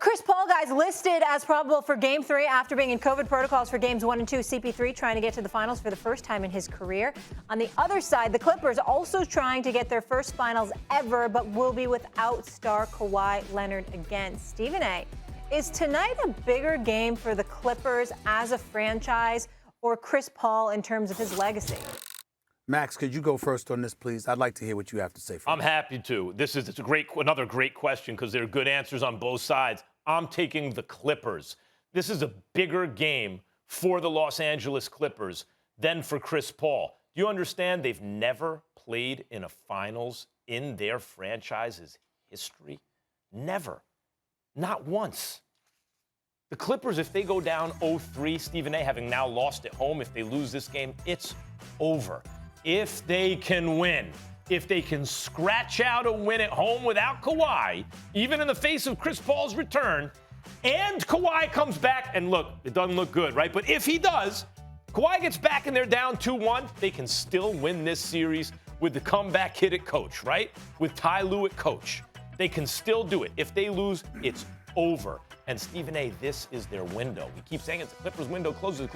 Chris Paul, guys, listed as probable for Game 3 after being in COVID protocols for Games 1 and 2. CP3 trying to get to the finals for the first time in his career. On the other side, the Clippers also trying to get their first finals ever, but will be without star Kawhi Leonard again. Stephen A., is tonight a bigger game for the Clippers as a franchise or Chris Paul in terms of his legacy? Max, could you go first on this, please? I'd like to hear what you have to say first. I'm happy to. It's another great question because there are good answers on both sides. I'm taking the Clippers. This is a bigger game for the Los Angeles Clippers than for Chris Paul. Do you understand they've never played in a finals in their franchise's history? Never. Not once. The Clippers, if they go down 0-3, Stephen A., having now lost at home, if they lose this game, it's over. If they can win, if they can scratch out a win at home without Kawhi, even in the face of Chris Paul's return, and Kawhi comes back, and look, it doesn't look good, right? But if he does, Kawhi gets back and they're down 2-1, they can still win this series with the comeback kid at coach, right? With Ty Lue at coach. They can still do it. If they lose, it's over. And Stephen A., this is their window. We keep saying it's the Clippers' window closes.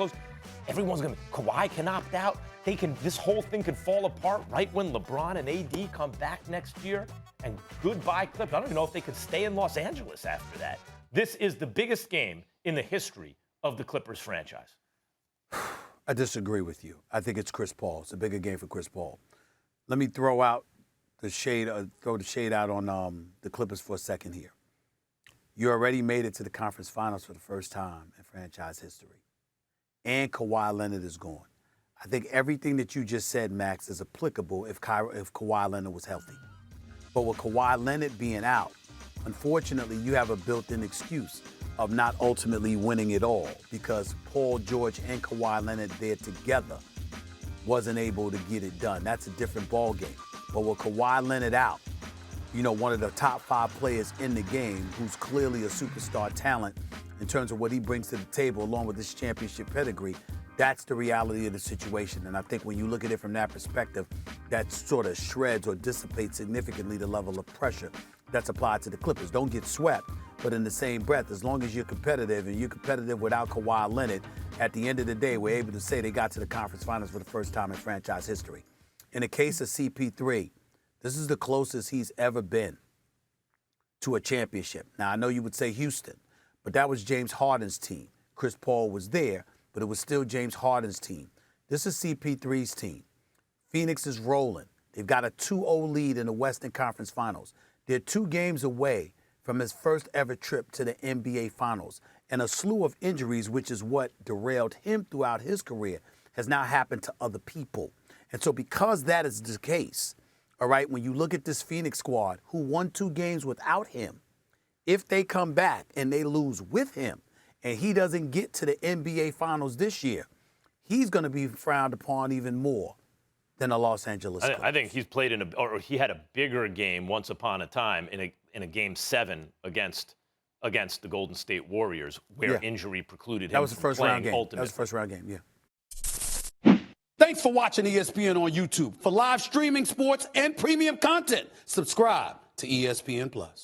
Everyone's going to, Kawhi can opt out. This whole thing could fall apart right when LeBron and AD come back next year. And goodbye, Clippers. I don't even know if they could stay in Los Angeles after that. This is the biggest game in the history of the Clippers franchise. I disagree with you. I think it's Chris Paul. It's a bigger game for Chris Paul. Let me throw the shade out on the Clippers for a second here. You already made it to the conference finals for the first time in franchise history. And Kawhi Leonard is gone. I think everything that you just said, Max, is applicable if Kawhi Leonard was healthy. But with Kawhi Leonard being out, unfortunately, you have a built-in excuse of not ultimately winning it all because Paul George and Kawhi Leonard there together wasn't able to get it done. That's a different ballgame. But with Kawhi Leonard out, one of the top 5 players in the game who's clearly a superstar talent in terms of what he brings to the table along with his championship pedigree, that's the reality of the situation. And I think when you look at it from that perspective, that sort of shreds or dissipates significantly the level of pressure that's applied to the Clippers. Don't get swept, but in the same breath, as long as you're competitive and you're competitive without Kawhi Leonard, at the end of the day, we're able to say they got to the conference finals for the first time in franchise history. In the case of CP3, this is the closest he's ever been to a championship. Now, I know you would say Houston, but that was James Harden's team. Chris Paul was there, but it was still James Harden's team. This is CP3's team. Phoenix is rolling. They've got a 2-0 lead in the Western Conference Finals. They're 2 games away from his first ever trip to the NBA Finals. And a slew of injuries, which is what derailed him throughout his career, has now happened to other people. And so because that is the case, all right, when you look at this Phoenix squad who won 2 games without him, if they come back and they lose with him and he doesn't get to the NBA Finals this year, he's going to be frowned upon even more than the Los Angeles Clippers. I think he's played he had a bigger game once upon a time in a Game 7 against the Golden State Warriors where injury precluded him that was the first round game. Ultimate. That was the first round game, yeah. Thanks for watching ESPN on YouTube. For live streaming sports and premium content, subscribe to ESPN+.